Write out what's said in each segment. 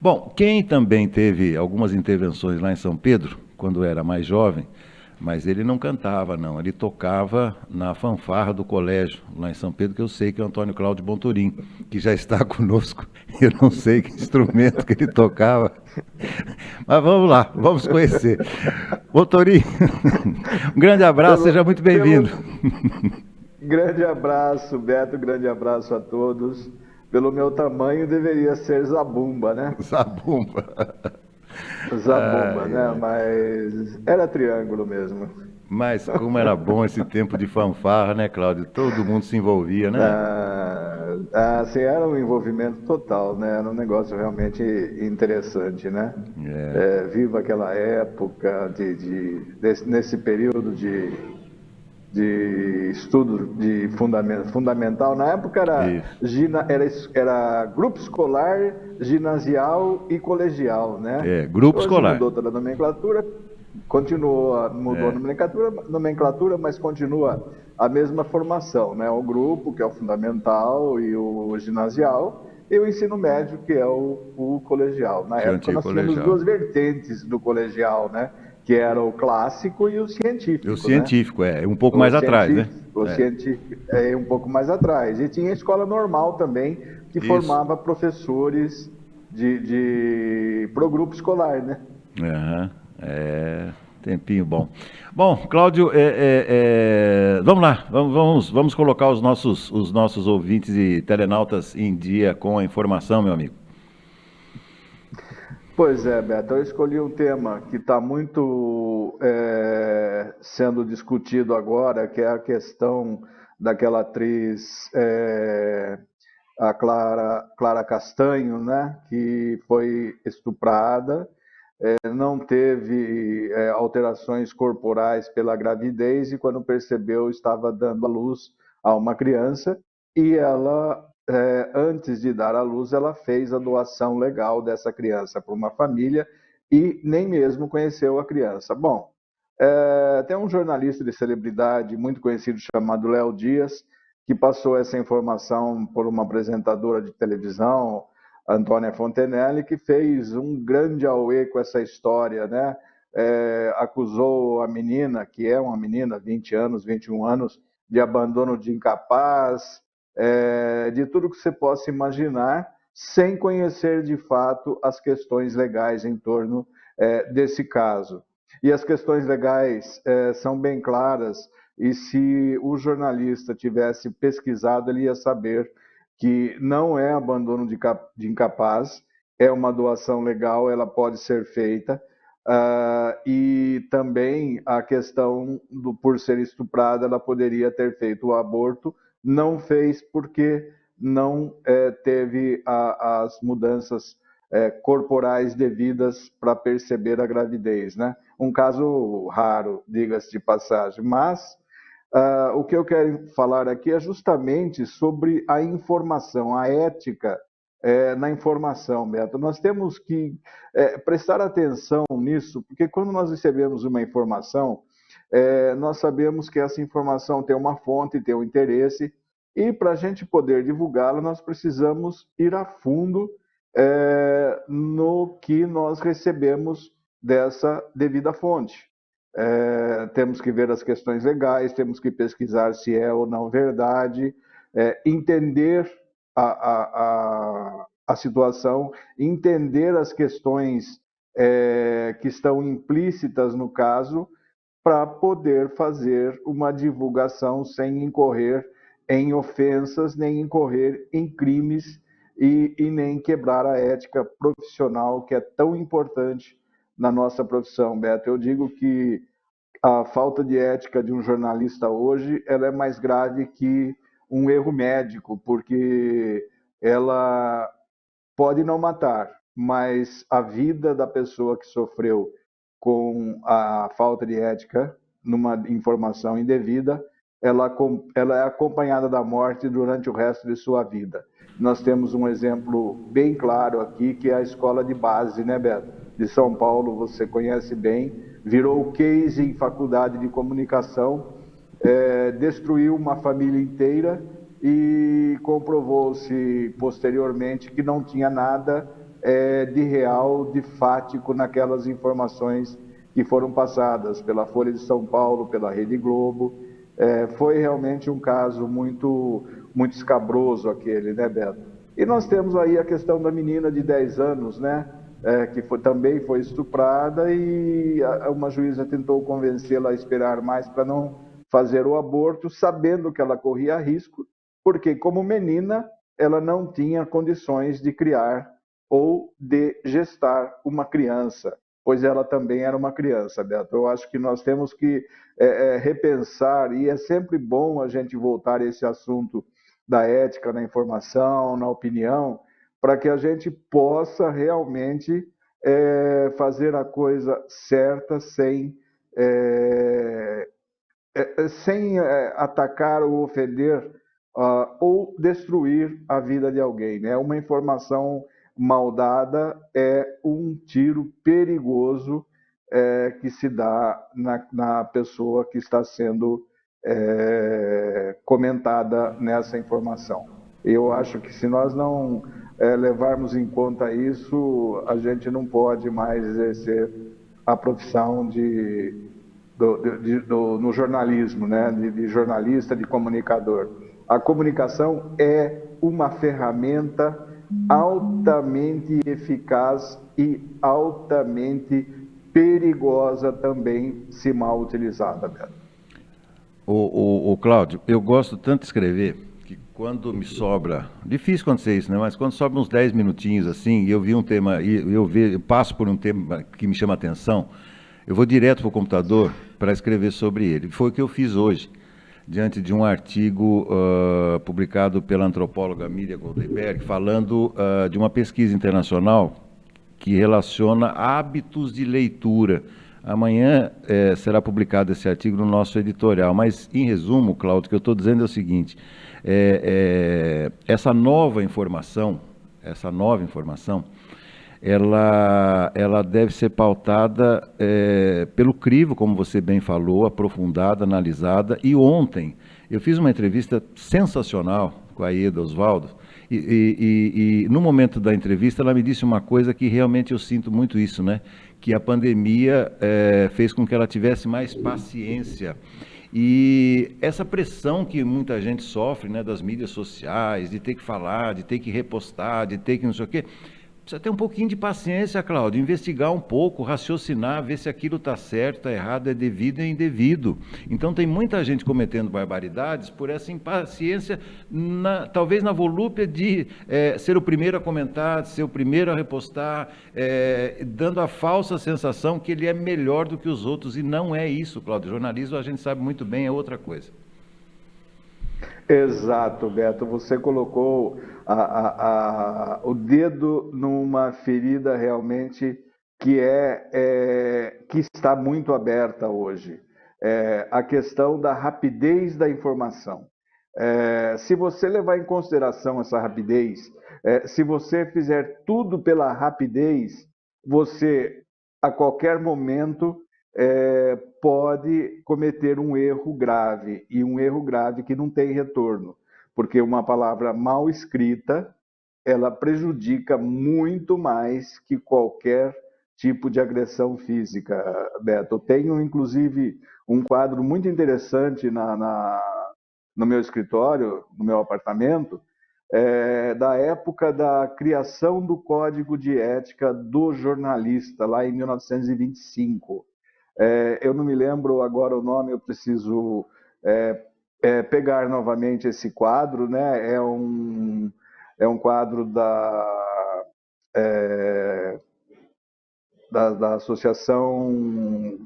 Bom, quem também teve algumas intervenções lá em São Pedro, quando era mais jovem, mas ele não cantava, não. Ele tocava na fanfarra do colégio, lá em São Pedro, que eu sei que é o Antônio Cláudio Bonturim, que já está conosco. Eu não sei que instrumento que ele tocava, mas vamos lá, vamos conhecer. Bonturim, um grande abraço, Pelo, seja muito bem-vindo. pelo grande abraço, Beto, grande abraço a todos. Pelo meu tamanho, deveria ser Zabumba, né? Zabumba. Zabumba, Ai, né? ai. Mas era triângulo mesmo. Mas como era bom esse tempo de fanfarra, né, Cláudio? Todo mundo se envolvia, né? Assim, era um envolvimento total, né? Era um negócio realmente interessante, né? É, Viva aquela época nesse período de estudo de fundamental. Na época isso. era grupo escolar, ginasial e colegial, né? É, grupo Hoje escolar. mudou toda a nomenclatura, mudou a É, nomenclatura, mas continua a mesma formação, né? O grupo, que é o fundamental, e o ginasial, e o ensino médio, que é o colegial. Na que é o época antigo nós tínhamos colegial. duas vertentes do colegial, né? Que era o clássico e o E o científico, né? científico, um pouco O mais atrás, né? científico, o É, científico é um pouco mais atrás. E tinha a escola normal também, que isso. formava professores para o grupo escolar, né? Aham, é, tempinho bom. Bom, Cláudio, vamos lá, vamos colocar os nossos ouvintes e telenautas em dia com a informação, meu amigo. Pois é, Beto, eu escolhi um tema que está muito sendo discutido agora, que é a questão daquela atriz, a Clara Castanho, né, que foi estuprada, não teve alterações corporais pela gravidez e quando percebeu estava dando à luz a uma criança e ela, antes de dar à luz, ela fez a doação legal dessa criança para uma família e nem mesmo conheceu a criança. Bom, tem um jornalista de celebridade muito conhecido chamado Léo Dias que passou essa informação por uma apresentadora de televisão, Antônia Fontenelle, que fez um grande auê com essa história, né? Acusou a menina, que é uma menina, 20 anos, 21 anos, de abandono de incapaz, de tudo que você possa imaginar, sem conhecer de fato as questões legais em torno desse caso. E as questões legais são bem claras, e se o jornalista tivesse pesquisado, ele ia saber que não é abandono de incapaz, é uma doação legal, ela pode ser feita. E também a questão por ser estuprada, ela poderia ter feito o aborto, não fez porque não teve as mudanças corporais devidas para perceber a gravidez, né? Um caso raro, diga-se de passagem, mas o que eu quero falar aqui é justamente sobre a informação, a ética na informação, Beto. Nós temos que prestar atenção nisso, porque quando nós recebemos uma informação, nós sabemos que essa informação tem uma fonte, tem um interesse, e para a gente poder divulgá-la, nós precisamos ir a fundo no que nós recebemos dessa devida fonte. Temos que ver as questões legais, temos que pesquisar se é ou não verdade, entender a situação, entender as questões que estão implícitas no caso, para poder fazer uma divulgação sem incorrer em ofensas, nem incorrer em crimes e nem quebrar a ética profissional, que é tão importante na nossa profissão, Beto. Eu digo que a falta de ética de um jornalista hoje, ela é mais grave que um erro médico, porque ela pode não matar, mas a vida da pessoa que sofreu com a falta de ética numa informação indevida, ela é acompanhada da morte durante o resto de sua vida. Nós temos um exemplo bem claro aqui, que é a escola de base, né, Beto? De São Paulo, você conhece bem, virou case em faculdade de comunicação, destruiu uma família inteira e comprovou-se posteriormente que não tinha nada de real, de fático naquelas informações que foram passadas pela Folha de São Paulo, pela Rede Globo. Foi realmente um caso muito, muito escabroso aquele, né, Beto? E nós temos aí a questão da menina de 10 anos, né? Que também foi estuprada e uma juíza tentou convencê-la a esperar mais para não fazer o aborto, sabendo que ela corria risco, porque como menina ela não tinha condições de criar ou de gestar uma criança, pois ela também era uma criança, Beto. Eu acho que nós temos que repensar, e é sempre bom a gente voltar a esse assunto da ética na informação, na opinião, para que a gente possa realmente fazer a coisa certa sem atacar ou ofender ou destruir a vida de alguém, né? Uma informação mal dada é um tiro perigoso que se dá na pessoa que está sendo comentada nessa informação. Eu acho que se nós não levarmos em conta isso, a gente não pode mais exercer a profissão no jornalismo, né? De jornalista, de comunicador. A comunicação é uma ferramenta altamente eficaz e altamente perigosa também, se mal utilizada, Beto. O Cláudio, eu gosto tanto de escrever que quando me sobra, difícil acontecer isso, né? Mas quando sobra uns 10 minutinhos assim, e eu vi um tema, e eu passo por um tema que me chama a atenção, eu vou direto para o computador para escrever sobre ele. Foi o que eu fiz hoje, diante de um artigo publicado pela antropóloga Miriam Goldenberg, falando de uma pesquisa internacional que relaciona hábitos de leitura. Amanhã será publicado esse artigo no nosso editorial, mas em resumo, Cláudio, o que eu estou dizendo é o seguinte: essa nova informação, ela deve ser pautada pelo crivo, como você bem falou, aprofundada, analisada. E ontem eu fiz uma entrevista sensacional com a Ieda Osvaldo, e no momento da entrevista ela me disse uma coisa que realmente eu sinto muito isso, né? Que a pandemia fez com que ela tivesse mais paciência. E essa pressão que muita gente sofre, né, das mídias sociais, de ter que falar, de ter que repostar, de ter que não sei o quê, precisa ter um pouquinho de paciência, Cláudio, investigar um pouco, raciocinar, ver se aquilo está certo, está errado, é devido ou indevido. Então tem muita gente cometendo barbaridades por essa impaciência, talvez na volúpia de ser o primeiro a comentar, ser o primeiro a repostar, dando a falsa sensação que ele é melhor do que os outros, e não é isso, Cláudio. Jornalismo, a gente sabe muito bem, é outra coisa. Exato, Beto. Você colocou o dedo numa ferida realmente que está muito aberta hoje. A questão da rapidez da informação. Se você levar em consideração essa rapidez, se você fizer tudo pela rapidez, você, a qualquer momento, pode cometer um erro grave, e um erro grave que não tem retorno, porque uma palavra mal escrita, ela prejudica muito mais que qualquer tipo de agressão física, Beto. Eu tenho, inclusive, um quadro muito interessante no meu escritório, no meu apartamento, da época da criação do Código de Ética do Jornalista, lá em 1925. Eu não me lembro agora o nome, eu preciso pegar novamente esse quadro, né? É um quadro da Associação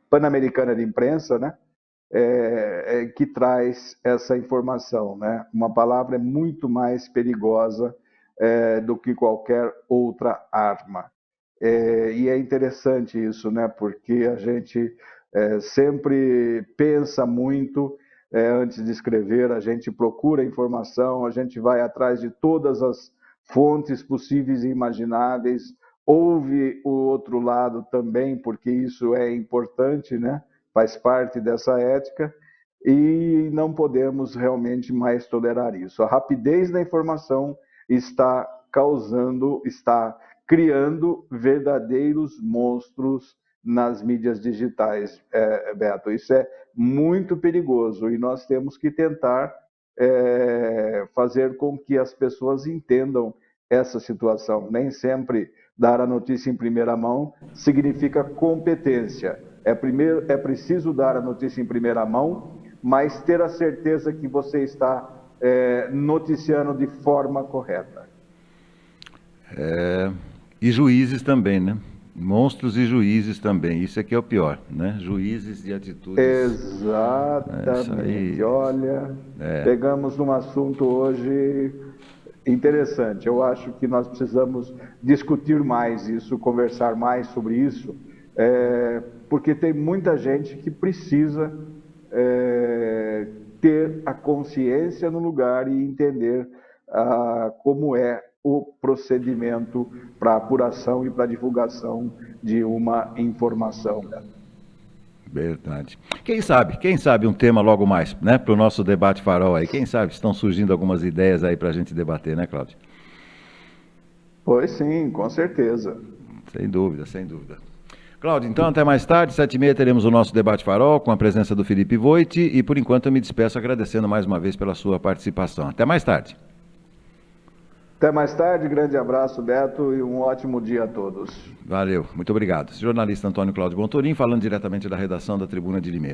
Pan-Americana de Imprensa, né? Que traz essa informação, né? Uma palavra é muito mais perigosa do que qualquer outra arma. E é interessante isso, né? Porque a gente sempre pensa muito antes de escrever, a gente procura informação, a gente vai atrás de todas as fontes possíveis e imagináveis, ouve o outro lado também, porque isso é importante, né? Faz parte dessa ética, e não podemos realmente mais tolerar isso. A rapidez da informação está causando, está criando verdadeiros monstros nas mídias digitais, Beto. Isso é muito perigoso e nós temos que tentar fazer com que as pessoas entendam essa situação. Nem sempre dar a notícia em primeira mão significa competência. É preciso dar a notícia em primeira mão, mas ter a certeza que você está noticiando de forma correta. E juízes também, né? Monstros e juízes também, isso aqui é o pior, né? Juízes de atitudes... Exatamente, olha, pegamos num assunto hoje interessante. Eu acho que nós precisamos discutir mais isso, conversar mais sobre isso, porque tem muita gente que precisa ter a consciência no lugar e entender como é o procedimento para apuração e para divulgação de uma informação. Verdade. Quem sabe um tema logo mais, né, para o nosso debate farol aí. Quem sabe estão surgindo algumas ideias aí para a gente debater, né, Cláudio? Pois sim, com certeza. Sem dúvida, sem dúvida. Cláudio, então até mais tarde, 7h30 teremos o nosso debate farol com a presença do Felipe Voit e por enquanto eu me despeço agradecendo mais uma vez pela sua participação. Até mais tarde. Até mais tarde, grande abraço, Beto, e um ótimo dia a todos. Valeu, muito obrigado. Jornalista Antônio Cláudio Bontorim, falando diretamente da redação da Tribuna de Limeira.